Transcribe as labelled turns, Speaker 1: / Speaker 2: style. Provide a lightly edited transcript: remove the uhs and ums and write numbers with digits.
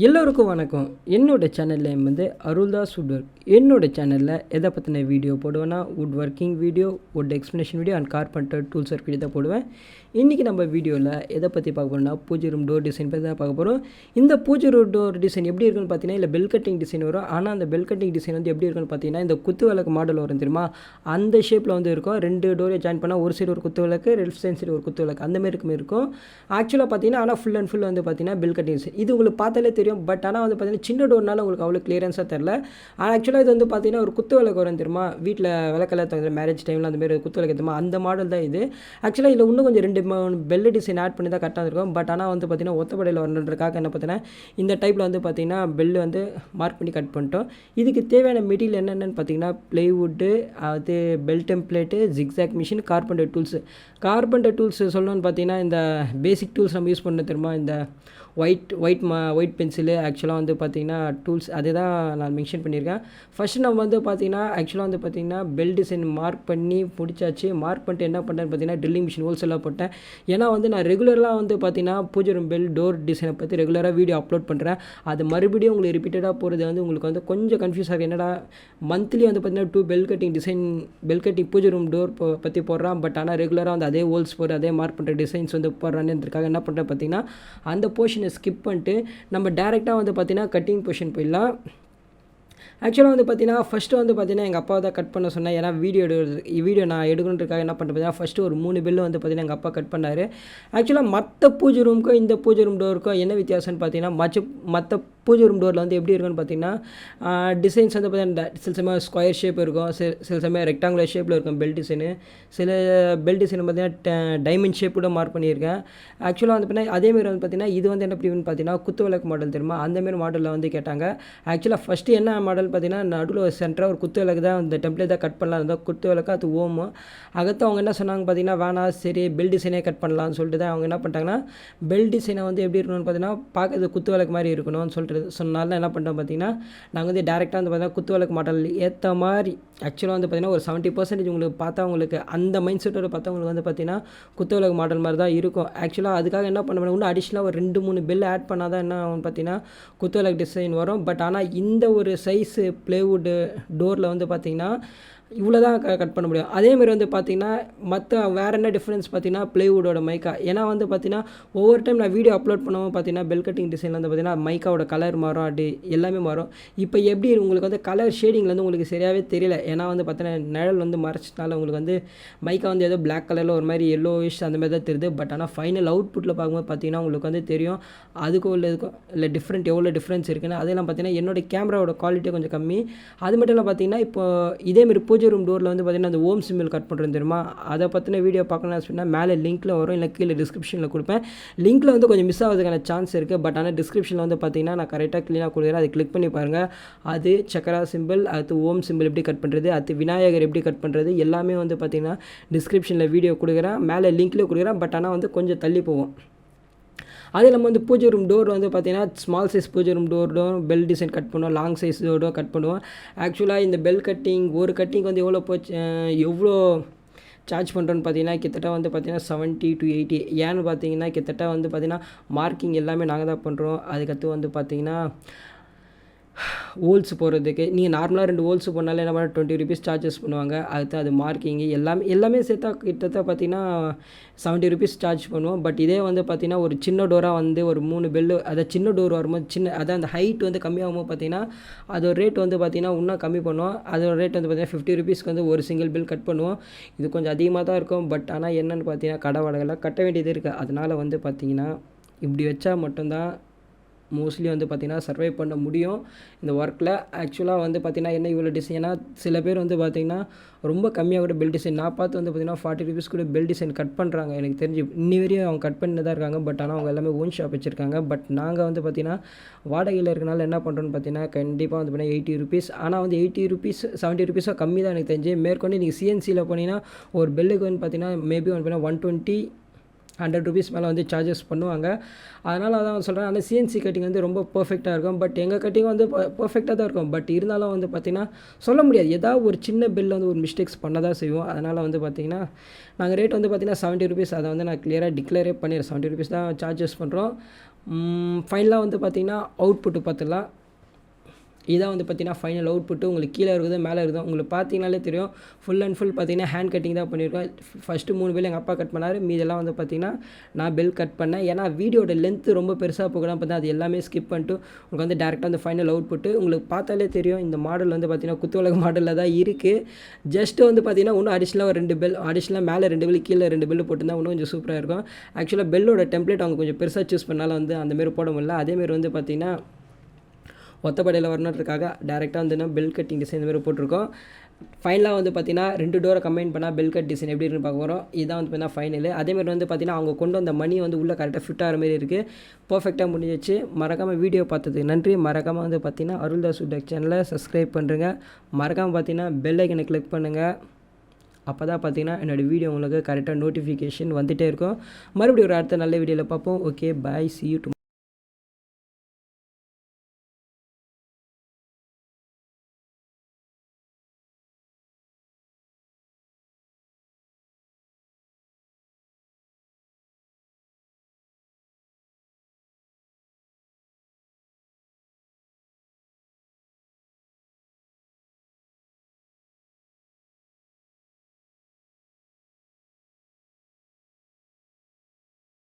Speaker 1: எல்லோருக்கும் வணக்கம். என்னோட சேனல் நேம் வந்து அருள்தாஸ் வுட் ஒர்க். என்னோட சேனலில் எதை பற்றின வீடியோ போடுவேன்னா wood working video, wood explanation video and carpenter tools work video தான் போடுவேன். இன்றைக்கி நம்ம வீடியோவில் எதை பற்றி பார்க்க போகிறோம்னா பூஜை ரூம் டோர் டிசைன் பற்றி தான் பார்க்க போகிறோம். இந்த பூஜை ரூம் டோர் டிசைன் எப்படி இருக்குன்னு பார்த்தீங்கன்னா இல்லை பெல் கட்டிங் டிசைன் வரும். ஆனால் அந்த பெல் கட்டிங் டிசைன் வந்து எப்படி இருக்குன்னு பார்த்தீங்கன்னா இந்த குத்து விளக்கு மாடல் வரும் தெரியுமா, அந்த ஷேப்பில் வந்து இருக்கும். 2 டோரை ஜாயின் பண்ணால் ஒரு சைடு ஒரு குத்து விளக்கு, லெஃப்ட் சைடு ஒரு குத்து விளக்கு, அந்த மாதிரி இருக்கும். ஆக்சுவலாக பார்த்தீங்கன்னா ஆனால் ஃபுல் அண்ட் ஃபுல் வந்து பார்த்தீங்கன்னா பெல் கட்டிங் டிசைன். இது உங்களுக்கு பார்த்தாலே தெரியும். பட் ஆனால் வந்து பார்த்தீங்கன்னா சின்ன டோர்னால உங்களுக்கு அவ்வளோ கிளியரன்ஸாக தெரில. ஆக்சுவலாக இது வந்து பார்த்தீங்கன்னா ஒரு குத்து விளக்கு வரும் தெரியுமா, வீட்டில் விளக்கெல்லாம் தகுந்த மேரேஜ் டைமில் அந்த மாதிரி குத்து விளக்கு தெரியுமா, அந்த மாடல் தான் இது. ஆக்சுவலாக இதில் இன்னும் கொஞ்சம் 2 பெல் டிசைன் ஆட் பண்ணி தான் கரெக்டாக இருக்கும். பட் ஆனால் வந்து பார்த்தீங்கன்னா ஒத்தப்படையில் வரணுன்றக்காக என்ன பார்த்தீங்கன்னா இந்த டைப்பில் வந்து பார்த்தீங்கன்னா பெல் வந்து மார்க் பண்ணி கட் பண்ணிட்டோம். இதுக்கு தேவையான மெட்டீரியல் என்னென்னு பார்த்தீங்கன்னா ப்ளைவுட்டு, அது bell template, zigzag machine, carpenter tools. Carpenter tools சொல்லணும்னு பார்த்தீங்கன்னா இந்த பேசிக் டூல்ஸ் நம்ம யூஸ் பண்ண தெரியுமா, இந்த ஒயிட் பென்சிலு. ஆக்சுவலாக வந்து பார்த்திங்கன்னா டூல்ஸ் அதே தான் நான் மென்ஷன் பண்ணியிருக்கேன். ஃபஸ்ட்டு நம்ம வந்து பார்த்திங்கன்னா ஆக்சுவலாக வந்து பார்த்திங்கன்னா பெல் டிசைன் மார்க் பண்ணி பிடிச்சாச்சு. மார்க் பண்ணிட்டு என்ன பண்ணுறேன்னு பார்த்தீங்கன்னா ட்ரில்லிங் மிஷின் ஹோல்சேலாக போட்டேன். ஏன்னா வந்து நான் ரெகுலராக வந்து பார்த்திங்கன்னா பூஜை ரூம் பெல் டோர் டிசைனை பற்றி ரெகுலராக வீடியோ அப்லோட் பண்ணுறேன். அது மறுபடியும் உங்களுக்கு ரிப்பீட்டடாக போகிறது வந்து உங்களுக்கு வந்து கொஞ்சம் கன்ஃபியூஸ் ஆகும். என்னடா மந்த்லி வந்து பார்த்திங்கன்னா 2 bell cutting design, bell cutting பூஜை ரூம் டோர் பற்றி போடுறான். பட் ஆனால் ரெகுலராக வந்து அதே ஹோல்ஸ் போடுற அதே மார்க் பண்ணுற டிசைன்ஸ் வந்து போடுறான்றதுக்காக என்ன பண்ணுறேன் பார்த்தீங்கன்னா அந்த போர்ஷன் ஸ்கிப் பண்ணிட்டு நம்ம டேரெக்டாக வந்து பார்த்தீங்கன்னா கட்டிங் பொசிஷன் போயிடலாம். ஆக்சுவலாக வந்து பார்த்தீங்கன்னா ஃபஸ்ட்டு வந்து பார்த்தீங்கன்னா எங்கள் அப்பா தான் கட் பண்ண சொன்னேன். ஏன்னா வீடியோ நான் எடுக்கணுன்றதுக்காக என்ன பண்ணுறது பார்த்தீங்கன்னா ஃபஸ்ட்டு ஒரு 3 பில்லு வந்து பார்த்தீங்கன்னா எங்கள் அப்பா கட் பண்ணார். ஆக்சுவலாக மற்ற பூஜை ரூமுக்கும் இந்த பூஜை ரூம் டோருக்கும் என்ன வித்தியாசம்னு பார்த்தீங்கன்னா மற்ற பூஜை ரூம் டோரில் வந்து எப்படி இருக்குன்னு பார்த்தீங்கன்னா டிசைன்ஸ் வந்து பார்த்தீங்கன்னா சில சமயம் ஸ்கொயர் ஷேப் இருக்கும், சில சமயம் ரெக்டாங்குலர் ஷேப்பில் இருக்கும் பெல் டிசைனு. சில பெல் டிசைன் பார்த்தீங்கன்னா டைமண்ட் ஷேப் கூட மார்க் பண்ணியிருக்கேன். ஆக்சுவலாக வந்து பார்த்தீங்கன்னா அதேமாரி வந்து பார்த்தீங்கன்னா இது வந்து என்ன எப்படின்னு பார்த்தீங்கன்னா குத்து விளக்கு மாடல் தெரியுமா, அந்தமாரி மாடலில் வந்து கேட்டாங்க. ஆக்சுவலாக ஃபஸ்ட்டு என்ன மாடல் பார்த்தீங்கன்னா நடுவில் சென்டராக ஒரு குத்து விளக்கு தான் இந்த டெம்ப்ளேட் தான் கட் பண்ணலாம் இருந்தால் குத்து விளக்கு அது ஓமு. அகத்து அவங்க என்ன சொன்னாங்க பார்த்தீங்கன்னா வேணாம் சரி பெல் டிசைனே கட் பண்ணலாம்னு சொல்லிட்டு தான் அவங்க என்ன பண்ணிட்டாங்கன்னா பெல் டிசைனை வந்து எப்படி இருக்கணும்னு பார்த்தீங்கன்னா பார்க்கறது குத்து விளக்கு மாதிரி இருக்கணும்னு சொல்லிட்டு சொன்னால என்ன பண்ணுறோம் பார்த்தீங்கன்னா நாங்கள் வந்து டேரெக்டாக வந்து பார்த்தீங்கன்னா குத்து விளக்கு மாடல் ஏற்ற மாதிரி ஆக்சுவலாக வந்து பார்த்தீங்கன்னா ஒரு 70% உங்களுக்கு பார்த்தா உங்களுக்கு அந்த மைண்ட் செட்டோட பார்த்தா உங்களுக்கு வந்து பார்த்தீங்கன்னா குத்து விளக்கு மாடல் மாதிரி தான் இருக்கும். ஆக்சுவலாக அதுக்காக என்ன பண்ண இன்னும் அடிஷ்னலாக ஒரு 2-3 பெல் ஆட் பண்ணால் தான் என்ன ஆகும் பார்த்தீங்கன்னா குத்து விளக்கு டிசைன் வரும். பட் ஆனால் இந்த ஒரு சைஸு ப்ளைவுட் டோரில் வந்து பார்த்தீங்கன்னா இவ்வளோ தான் கட் பண்ண முடியும். அதேமாதிரி வந்து பார்த்திங்கன்னா மற்ற வேறு என்ன டிஃப்ரென்ஸ் பார்த்தீங்கன்னா ப்ளைவுட்டோட மைக்கா. ஏன்னா வந்து பார்த்திங்கன்னா ஒவ்வொரு டைம் நான் வீடியோ அப்லோட் பண்ணுவோம் பார்த்தீங்கன்னா பெல் கட்டிங் டிசைனில் வந்து பார்த்திங்கன்னா மைக்காவோட கலர் மாறும், அப்படி எல்லாமே மாறும். இப்போ எப்படி உங்களுக்கு வந்து கலர் ஷேடிங்கில் வந்து உங்களுக்கு சரியாகவே தெரியல. ஏன்னா வந்து பார்த்தீங்கன்னா நிழல் வந்து மறைச்சதுனால உங்களுக்கு வந்து மைக்கா வந்து ஏதோ பிளாக் கலரில் ஒரு மாதிரி எல்லோயிஷ் அந்த மாதிரி தான் தெரியுது. பட் ஆனால் ஃபைனல் அவுட்புட்டில் பார்க்கும்போது பார்த்தீங்கன்னா உங்களுக்கு வந்து தெரியும் அதுக்கும் இல்லை டிஃப்ரெண்ட் எவ்வளோ டிஃப்ரென்ஸ் இருக்குன்னு. அதெல்லாம் பார்த்தீங்கன்னா என்னோடய கேமராவோட குவாலிட்டி கொஞ்சம் கம்மி. அது மட்டும் இல்லை பார்த்தீங்கன்னா இப்போ இதேமாரி பூஜை ரூம் டோரில் வந்து பார்த்தீங்கன்னா அந்த ஓம் சிம்பிள் கட் பண்ணுறது தெரியுமா, அதை பற்றின வீடியோ பார்க்கணும்னு சொன்னால் மேலே லிங்க்கில் வரும், இல்லை கீழே டிஸ்கிரிப்ஷனில் கொடுப்பேன். லிங்க்கில் வந்து கொஞ்சம் மிஸ் ஆகிறதுக்கான சான்ஸ் இருக்குது. பட் ஆனால் டிஸ்கிரிப்ஷனில் வந்து பார்த்தீங்கன்னா நான் கரெக்டாக க்ளீனாக கொடுக்குறேன், அதை கிளிக் பண்ணி பாருங்கள். அது சக்கரா சிம்பிள், அது ஓம் சிம்பிள் எப்படி கட் பண்ணுறது, அது விநாயகர் எப்படி கட் பண்ணுறது எல்லாமே வந்து பார்த்தீங்கன்னா டிஸ்கிரிப்ஷனில் வீடியோ கொடுக்குறேன், மேலே லிங்க்லேயே கொடுக்குறேன். பட் ஆனால் வந்து கொஞ்சம் தள்ளி போவோம். அதே நம்ம வந்து பூஜை ரூம் டோர் வந்து பார்த்தீங்கன்னா ஸ்மால் சைஸ் பூஜை ரூம் டோரும் பெல் டிசைன் கட் பண்ணுவோம், லாங் சைஸ் டோரும் கட் பண்ணுவோம். ஆக்சுவலாக இந்த பெல் கட்டிங் ஒரு கட்டிங் வந்து எவ்வளோ சார்ஜ் பண்ணுறோன்னு பார்த்தீங்கன்னா கிட்டத்தட்ட வந்து பார்த்தீங்கன்னா 70 to 80. ஏன்னு பார்த்தீங்கன்னா கிட்டத்தட்ட வந்து பார்த்தீங்கன்னா மார்க்கிங் எல்லாமே நாங்கள் தான் பண்ணுறோம். அதுக்கடுத்து வந்து பார்த்தீங்கன்னா ஹோல்ஸ் போடுறதுக்கு நீங்கள் நார்மலாக 2 ஹோல்ஸ் போனாலே என்ன பண்ண 20 rupees சார்ஜஸ் பண்ணுவாங்க. அடுத்து அது மார்க்கிங்கு எல்லாமே சேர்த்தா கிட்டத்தட்ட பார்த்தீங்கன்னா 70 rupees சார்ஜ் பண்ணுவோம். பட் இதே வந்து பார்த்தீங்கன்னா ஒரு சின்ன டோராக வந்து ஒரு 3 பெல்லு, அதை சின்ன டோர் வரும்போது அதான் அந்த ஹைட் வந்து கம்மியாகும்போது பார்த்தீங்கன்னா அதோட ரேட் வந்து பார்த்தீங்கன்னா இன்னும் கம்மி பண்ணுவோம். அதோட ரேட் வந்து பார்த்தீங்கன்னா 50 rupeesக்கு வந்து ஒரு சிங்கிள் பில் கட் பண்ணுவோம். இது கொஞ்சம் அதிகமாக தான் இருக்கும். பட் ஆனால் என்னென்னு பார்த்தீங்கன்னா கடை வாடகைலாம் கட்ட வேண்டியது இருக்குது. அதனால் வந்து பார்த்தீங்கன்னா இப்படி வச்சா மட்டும்தான் மோஸ்ட்லி வந்து பார்த்திங்கன்னா சர்வை பண்ண முடியும் இந்த ஒர்க்கில். ஆக்சுவலாக வந்து பார்த்திங்கன்னா என்ன இவ்வளோ டிசைன், ஏன்னா சில பேர் வந்து பார்த்திங்கன்னா ரொம்ப கம்மியாக கூட பெல் டிசைன் நான் பார்த்து வந்து பார்த்திங்கன்னா 40 rupees கூட பெல் டிசைன் கட் பண்ணுறாங்க. எனக்கு தெரிஞ்சு இன்னி வரையும் அவங்க கட் பண்ணி தான் இருக்காங்க. பட் ஆனால் அவங்க எல்லாமே ஓன் ஷாப் வச்சுருக்காங்க. பட் நாங்கள் வந்து பார்த்திங்கன்னா வாடகையில் இருக்கனால என்ன பண்ணுறோன்னு பார்த்தீங்கன்னா கண்டிப்பாக வந்து பார்த்தீங்கன்னா 80 rupees. ஆனால் வந்து 80 rupees 70 rupees கம்மி தான் எனக்கு தெரிஞ்சு. மேற்கொண்டு நீங்கள் சிஎன்சியில் போனீங்கன்னா ஒரு பெல்லுக்கு வந்து பார்த்திங்கன்னா மேபி வந்து பார்த்தீங்கன்னா 100 rupees மேலே வந்து சார்ஜஸ் பண்ணுவாங்க. அதனால் அதான் சொல்கிறேன். ஆனால் சிஎன்சி கட்டிங் வந்து ரொம்ப பர்ஃபெக்டாக இருக்கும். பட் எங்கள் கட்டிங் வந்து பர்ஃபெக்டாக தான் இருக்கும். பட் இருந்தாலும் வந்து பார்த்திங்கன்னா சொல்ல முடியாது, ஏதாவது ஒரு சின்ன பில் வந்து ஒரு மிஸ்டேக்ஸ் பண்ண தான் செய்வோம். அதனால் வந்து பார்த்திங்கன்னா நாங்கள் ரேட் வந்து பார்த்திங்கன்னா 70 rupees, அதை வந்து நான் கிளியராக டிக்ளேரே பண்ணிடுறேன். 70 rupees தான் சார்ஜஸ் பண்ணுறோம். ஃபைனலாக வந்து பார்த்திங்கன்னா அவுட்புட்டு பார்த்துடலாம். இதான் வந்து பார்த்திங்கன்னா ஃபைனல் அவுட்புட்டு. உங்களுக்கு கீழே இருக்குது மேலே இருக்குது. உங்களுக்கு பார்த்தீங்கனாலே தெரியும் ஃபுல் அண்ட் ஃபுல் பார்த்திங்கன்னா ஹேண்ட் கட்டிங் தான் பண்ணியிருக்கோம். ஃபஸ்ட்டு 3 பெல் எங்கள் அப்பா கட் பண்ணார். மீதெல்லாம் வந்து பார்த்திங்கன்னா நான் பெல் கட் பண்ணேன். ஏன்னா வீடியோட லென்த்து ரொம்ப பெருசாக போகலாம் பார்த்தா அது எல்லாமே ஸ்கிப் பண்ணிட்டு உங்களுக்கு வந்து டேரெக்டாக அந்த ஃபைனல் அவுட்புட்டு உங்களுக்கு பார்த்தாலே தெரியும். இந்த மாடல் வந்து பார்த்திங்கன்னா குத்துவிளக்கு மாடலில் தான் இருக்குது. ஜஸ்ட்டு வந்து பார்த்திங்கன்னா இன்னும் அடிஷ்னலாக ஒரு 2 பெல், அடிஷ்னலாக மேலே 2 பெல் கீழே 2 பெல் போட்டுருந்தா இன்னும் கொஞ்சம் சூப்பராக இருக்கும். ஆக்சுவலாக பெல்லோட டெம்ப்ளேட் அவங்க கொஞ்சம் பெருசாக சூஸ் பண்ணாலும் வந்து அந்தமாரி போட முடியல. அதேமாரி வந்து பார்த்திங்கன்னா ஒத்தப்படையில் வரணுன்றதுக்காக டேரெக்டாக வந்து பெல் கட்டிங் டிசைன் இந்த மாதிரி போட்டிருக்கோம். ஃபைனலாக வந்து பார்த்திங்கன்னா 2 டோரை கம்பைன் பண்ணால் பெல் கட் டிசைன் எப்படி இருக்குன்னு பார்க்க போகிறோம். இதுதான் வந்து பார்த்தீங்கன்னா ஃபைனல். அதேமாதிரி வந்து பார்த்திங்கன்னா அவங்க கொண்டு வந்த மணி வந்து உள்ளே கரெக்டாக ஃபிட் ஆகிற மாதிரி இருக்குது. பர்ஃபெக்டாக முடிஞ்சிச்சு. மறக்காமல் வீடியோ பார்த்ததுக்கு நன்றி. மறக்காமல் வந்து பார்த்திங்கன்னா அருள்தாஸ் வுட் சேனலை சப்ஸ்கிரைப் பண்ணுறேங்க. மறக்காமல் பார்த்திங்கன்னா பெல் ஐக்கனை கிளிக் பண்ணுங்கள். அப்போ தான் பார்த்திங்கன்னா என்னோடய வீடியோ உங்களுக்கு கரெக்டாக நோட்டிஃபிகேஷன் வந்துகிட்டே இருக்கும். மறுபடியும் ஒரு அடுத்த நல்ல வீடியோவில் பார்ப்போம். Okay, bye, see you tomorrow.